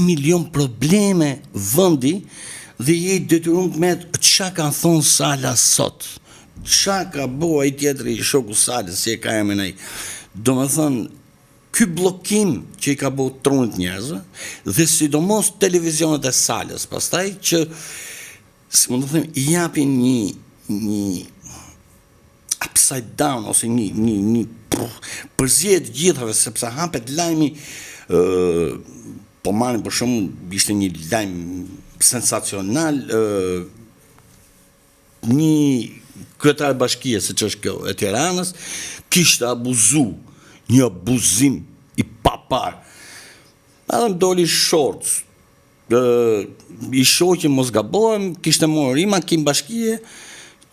milion probleme vëndi dhe je detyruar të merr çka kanë thonë Sala sot. Çka ka bëu ai tjetri i shoku Salës, si e ka emrin ai. Domethënë, ky bllokim që i ka bëu trunit njerëzve dhe sidomos televizionet e Salës, pastaj që si mund të them i japin një upside down ose një përzjedhje të gjithave, sepse hapet lajmi po marrim për shembull ishte një lajm sensacional, një kryetar bashkie siç është kjo e Tiranës kishte abuzu, një abuzim i papar. Edhe doli short, i shoqi mos gabohem, kishte marrë rima kim bashkie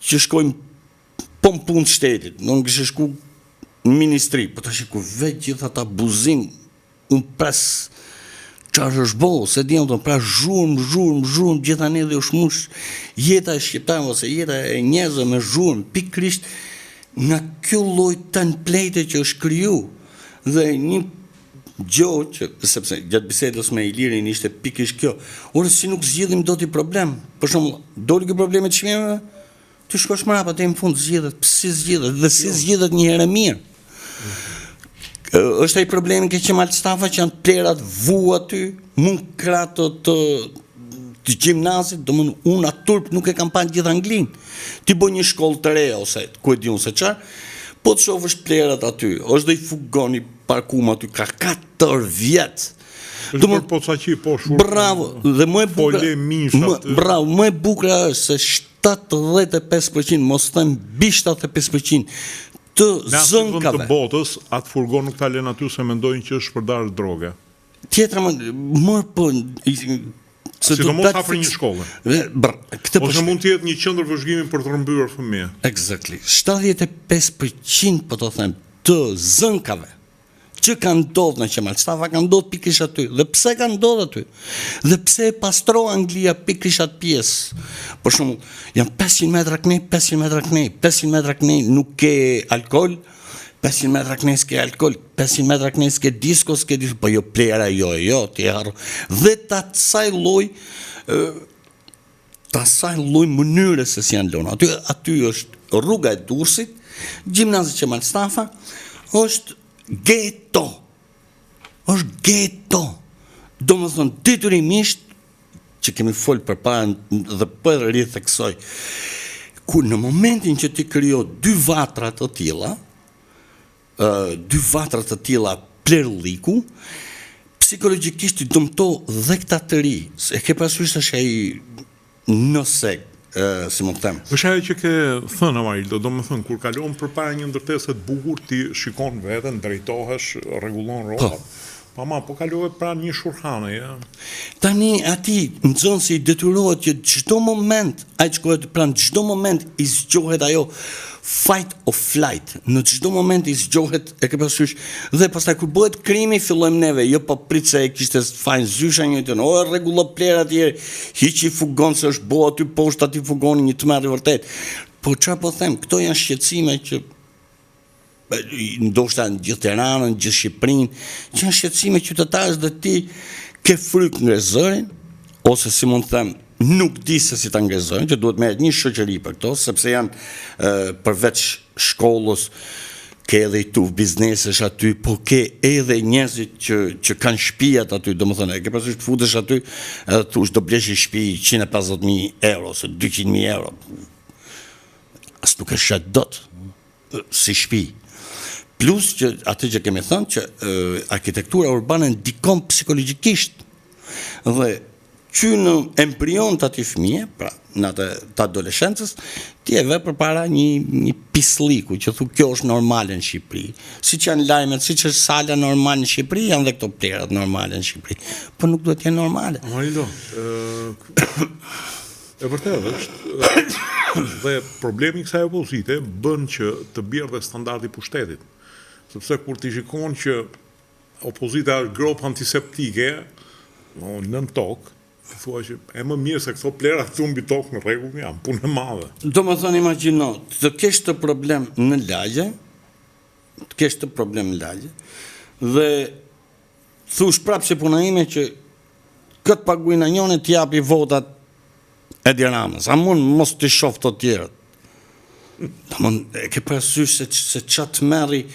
që shkojmë po në punë shtetit, nuk kishte shku në ministri, po tash kur vetë gjithë ata abuzim, unë pres çfarë është bëu, se di unë pra zhurmë, gjithani dhe u shmush jeta e shqiptarëve ose jeta e njerëzve me zhurmë, pikërisht nga kjo lloj template që është kriju. Dhe një gjë që sepse gjatë bisedës me Ilirin ishte pikërisht kjo. Ore si nuk zgjidhim dot i problem. Për shembull, doli ky problem e çmimeve, ti shkosh mbrapa te në fund zgjidhet, si zgjidhet dhe si zgjidhet një herë mirë. Është ai problemi ke Qemal Stafa që janë plerat vu aty, mund krato të gjimnazit, domethënë unë atë turp nuk e kam pa gjithë Anglinë. Ti bën një shkollë të re ose ku e di unë se çfarë, po të shohësh plerat aty, është do i fugoni parkum aty ka 4 vjet. Domethënë po saqi po shur. Bravo, dhe më e bukur. Bravo, më e bukur është se 75%, mos them mbi 75%. Të zënkave të botës, atë furgon nuk ta lën aty se mendojnë që është shpërdarë droge. Tjetra më po sidomos afër një shkolle. Ose mund të jetë një qendër vëzhgimi për të rrëmbyer fëmijë. Exactly. 75% po të them të zënkave që kanë ndodhur në Qemal Stafa kanë ndodhur pikërisht aty. Dhe pse kanë ndodhur aty? Dhe pse e pastroi Anglia pikërisht atë pjesë? Për shembull, janë 500 metra kënej, 500 metra kënej, 500 metra kënej nuk ke alkool, 500 metra kënej s'ke alkool, 500 metra kënej s'ke disko, po jo plera, jo, ti harro. Dhe ta saj lloj mënyre se si janë lënë. Aty është rruga e Durrësit, gjimnazi Qemal Stafa, është geto. Është geto. Domethënë detyrimisht që kemi folë përpara dhe po edhe ritheksoj. Kur në momentin që ti krijo dy vatra të tilla plerulliku, psikologjikisht i dëmto dhe këta të ri. E ke parasysh tash ai nëse si më të them. Është ajo që ke thënë Amarildo, domethënë kur kalon përpara një ndërtese të bukur, ti shikon veten, drejtohesh, rregullon rrobat. Po kalove pra një shurhane, ja. Tani ati nxënësi i detyrohet që çdo moment, ai shkohet pranë çdo moment i zgjohet ajo fight or flight. Në çdo moment i zgjohet, e ke parasysh, dhe pastaj kur bëhet krimi fillojmë neve, jo po prit se e kishte fajin zysha njëjtën, o rregullo plera atje, hiqi fugon se është bo aty poshtë, aty fugon një tmerr i vërtet. Po çfarë po them, këto janë shqetësime që ndoshta në gjithë Tiranën, gjithë Shqipërinë, që janë shqetësime qytetarës dhe ti ke fryk nga zërin, ose si mund të them, nuk di se si ta ngrezojnë, që duhet merret një shoqëri për këto, sepse janë përveç shkollës, ke edhe i tuf biznesesh aty, po ke edhe njerëzit që kanë shtëpiat aty, domethënë, e ke parasysh të futesh aty, edhe thosh do blesh një shtëpi 150.000 euro ose 200.000 euro. As nuk e shet dot si shtëpi. Plus që atë që kemi thënë që arkitektura urbane ndikon psikologjikisht dhe që në embrion të ati fëmije, pra në të adoleshencës, ti e ve përpara një pisliku që thu kjo është normale në Shqipëri. Si që janë lajmet, si që është sala normale në Shqipëri, janë dhe këto plerat normale në Shqipëri. Po nuk duhet jenë normale. Amarildo, e vërtet është, dhe problemi kësaj opozite bën që të bjerë dhe standardi pushtetit. Sepse kur ti shikon që opozita është grop antiseptike, nën tokë, thua që e më mirë se këto plera këtu mbi tokë në rregull janë, punë e madhe. Do më thënë imagjino, të kesh të problem në lagje, dhe thush prapë që puna ime që këtë paguajnë njëri të japi votat Edi Ramës. A mund mos të shoh të tjerët. E ke parasysh se çat merri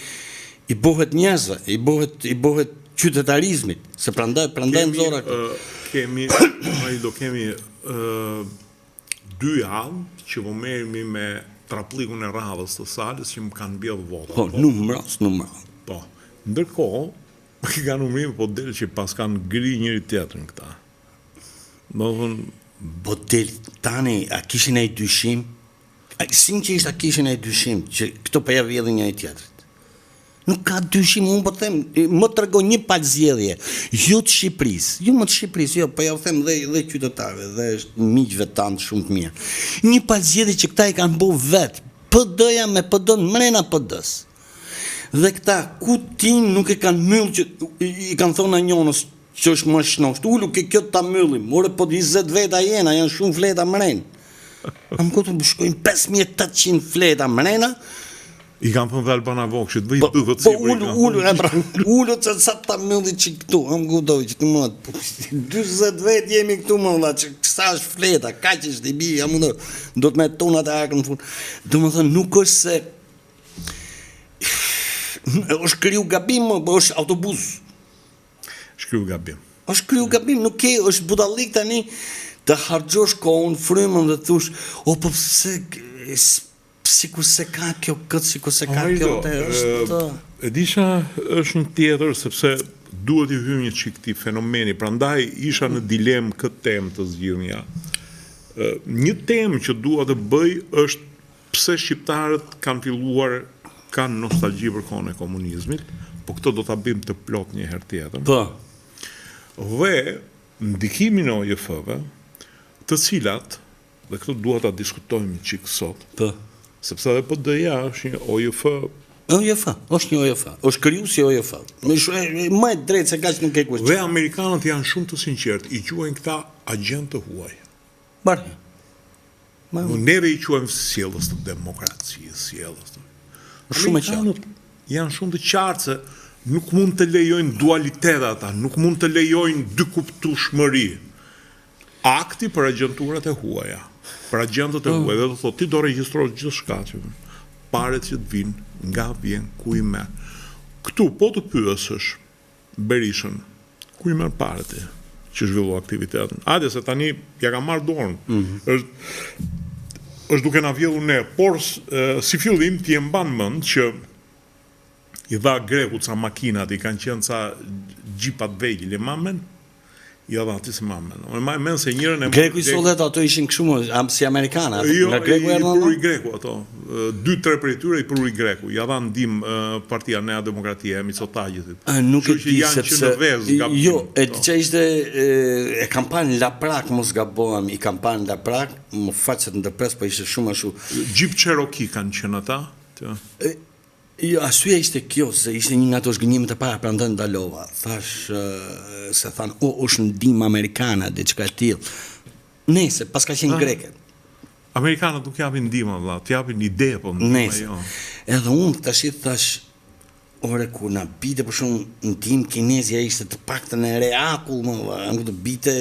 i bëhet njerëzve, i bëhet qytetarizmit, se prandaj nxorra kemi kemi 2 javë që po merremi me traplikun e radhës të Salës që më kanë mbjell votat. Po, numros. Po. Ndërkohë, kanë numrim po del që pas kanë gri njëri tjetrin këta. Po del tani, a kishin ai dyshim? Sinqerisht, a kishin ai dyshim që këto po ja vjedhin njëri tjetrit? Nuk ka dyshim, unë po them, më tregon një palë zgjedhje, jo të Shqipërisë, po ja u them dhe qytetarëve, dhe miqve tanë shumë të mirë. Një palë zgjedhje që këta i kanë bërë vetë, PD-ja me PD-n mrena PD-s. Dhe këta, ku tin nuk e kanë myllë që i kanë thonë Anjonës që është më shnosht, ullu ke kjo ta myllim, ore po 20 veta jena, janë shumë fleta mrenë. Am këtu shkojnë 5800 fleta mrena. I kanë thënë dhe Albana Vokshit, vëj bëvët si ullu që sa ta mylli që këtu, am këtu që të më 20 vetë jemi këtu më dhe që kësa është fleta, ka që është i bi, do të me tonat e akën fund. Do më thënë, nuk është se është kriju gabim, është autobus. Është kriju gabim. Është kriju gabim, nuk ke, është budallik tani të hargjosh kohën, frymën dhe thush, o po pse sikur se ka kjo këtë, sikur se ka kjo të është... E disha është një tjetër, sepse duhet i hymë një qik këti fenomeni, prandaj isha në dilemë këtë temë të zgjidhja. Një temë që duhet të bëj është pse shqiptarët kanë filluar, kanë nostalgji për kohën e komunizmit, po këto do ta bëjmë të plot një herë tjetër. Po. Dhe ndikimin e OJF-ve, të cilat, dhe këto duhet ta diskutojmë një qik sot, sepse edhe PD-ja është një OJF. Është një OJF, është krijuesi i OJF. Më e drejtë se kaq nuk e kushton. Dhe amerikanët janë shumë të sinqertë, i quajnë këta agent të huaj. Barë. Neve i quajmë sjellës të demokracisë, sjellës të... Shumë e qartë. Janë shumë të qartë se nuk mund të lejojnë dualitet ata, nuk mund të lejojnë dy kuptueshmëri. Akti për agjenturat e huaja, për agentët e huaj, dhe të thotë, ti do regjistrosh gjithçka që paret që të vinë, nga vjen, ku i merr. Këtu, po të pyesësh Berishën, ku i merr paret e që zhvillu aktivitetin. Hajde se tani ja ka marrë dorën. Është duke na vjedhur ne, por si fillim ti e mban mend që i dha Grekut sa makinat, i kanë qenë sa gjipat vegjël, e mamen, i dha ati se mamen. Ma e men se njërën e... Greku i sollet ato ishin këshumë, si Amerikana, nga Greku e rënë? I Greku ato, 2-3 për e tyre i përru i Greku, ja dha ndim partia Nea Demokratia, e Mitsotakis. Nuk e di, sepse... Jo, e që ishte e kampanë Laprak, mos gabohem, i kampanë Laprak, më faqet në dërpres, po ishte shumë ashu. Jeep Cherokee kanë qenë ata? Jo, asyja ishte kjo, se ishte një nga ato shgënjimet e para, prandaj ndalova. Thash, se thanë, është ndim amerikana, dhe që ka tillë. Nese, pas ka qenë greket. Amerikanët nuk japin ndihmë, vëlla, të japin ide, po nese. Edhe unë thash, ore ku na bite për shumë ndim kinezja ishte të paktën e reakull, më angu të bite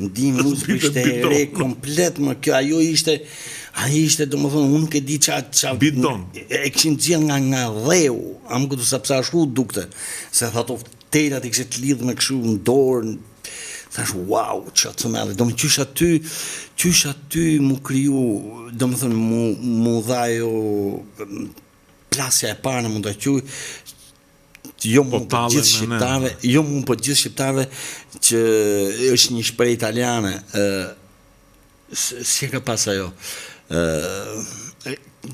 ndim muzikë ishte e re komplet, më kjo ajo ishte do më thonë, unë nuk e di qa bidon. E këshin gjell nga dheu, amë këtu sepse ashtu dukte, se thato terat i kështë të lidhë me këshu në dorë, thash, wow, që atë të me, do më qysh aty mu kriju, do më thonë, mu dhajo plasja e parë në mund të quj, jo mund për gjithë shqiptarve që është një shpreh italiane, si e ka pas ajo,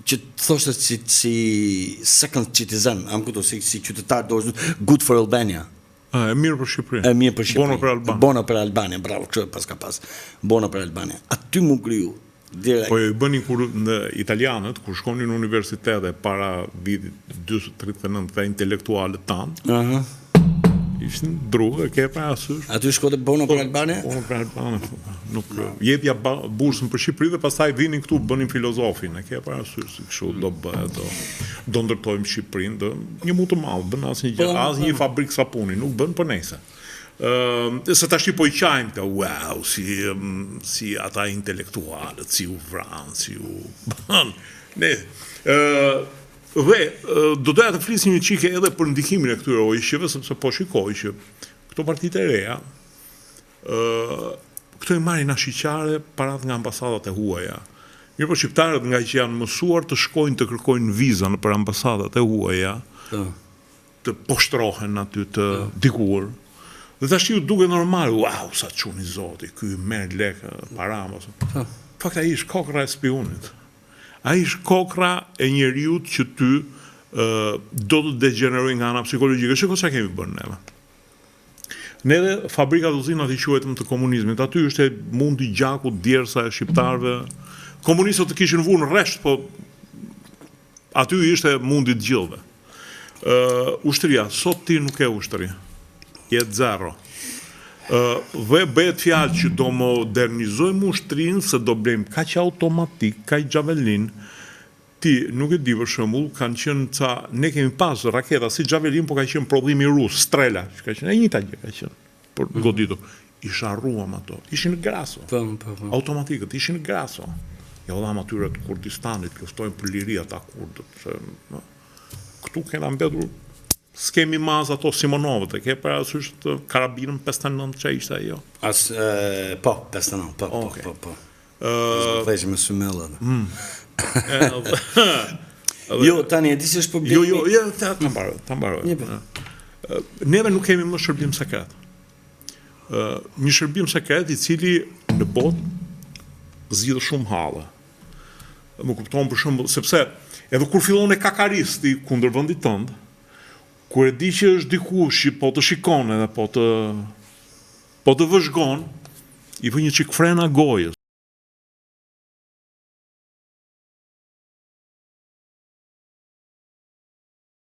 që thoshtë si second citizen, am këto, si qytetar do është good for Albania. E mirë për Shqipërinë. E mirë për Shqipërinë. Bono për Albania. Bono për Albania, bravo, kështë pas ka pas. Bono për Albania. Aty mu kriju. Po e bënin kur në italianët, kur shkonin në universitete para vitit 239 dhe intelektualët tanë, ishin druhe, ke pra asysh. Aty shkote Bono për Albania? Bono për Albania, nuk jepja bursën për Shqipëri dhe pastaj vinin këtu bënin filozofin, e ke pra asysh, kështu do bëhet, do ndërtojmë Shqipërinë, një mu të malë, bën asë një fabrikë sapuni, nuk bën për nese. Se tash po I qajmë këta, wow, si ata intelektualët, si u vranë, si u banë. Ne, dhe, do doja të flisim një qike edhe për ndikimin e këtyre OIQ-ve, sepse po shikoj që këto partitë e reja, këto I marrin ashiqare parat nga ambasadat e huaja. Mirë po shqiptarët nga që janë mësuar të shkojnë të kërkojnë viza në për ambasadat e huaja, të poshtrohen aty të dikur. Dhe tash ju duke normal, wow, sa çuni zoti, ky merr lekë para mos. Fakt ai është kokra e spionit. Ai është kokra e njeriu që ty do të degeneroj nga ana psikologjike. Shikoj çka kemi bërë neve. Neve fabrika uzinat I quajtëm të komunizmit. Aty është mundi gjaku, djersa e shqiptarëve. Komunistët të kishin vurë në rresht, po aty ishte mundi të gjithëve. Ushtria, sot ti nuk e ushtri. Jetë zero. Dhe bëhet fjalë që do modernizojmë ushtrinë se do blejmë kaq automatik, kaq Javelin. Ti nuk e di për shembull, kanë qenë ne kemi pas raketa si Javelin, po ka qenë prodhimi rus, Strela, që ka qenë e njëjta gjë ka qenë për goditur. I sharruam ato. Ishin në graso. Automatikët ishin në graso. Ja u dham atyre të Kurdistanit, luftojnë për liri ata kurdët. Këtu kena mbetur s'kemi mas ato Simonovët, e ke për asysh të karabinën 59 që ishte ajo? Po, 59, po. Vejsh me sumela. Jo, tani, e di se është problemi? Jo, ta mbaroj. Neve nuk kemi më shërbim sekret. Një shërbim sekret I cili në botë zgjidh shumë hallë. Më kupton për shembull, sepse edhe kur fillon e kakaristi kundër vendit tënd, kur e di që është dikush që po të shikon edhe po të vëzhgon, I vë një çik frena gojës.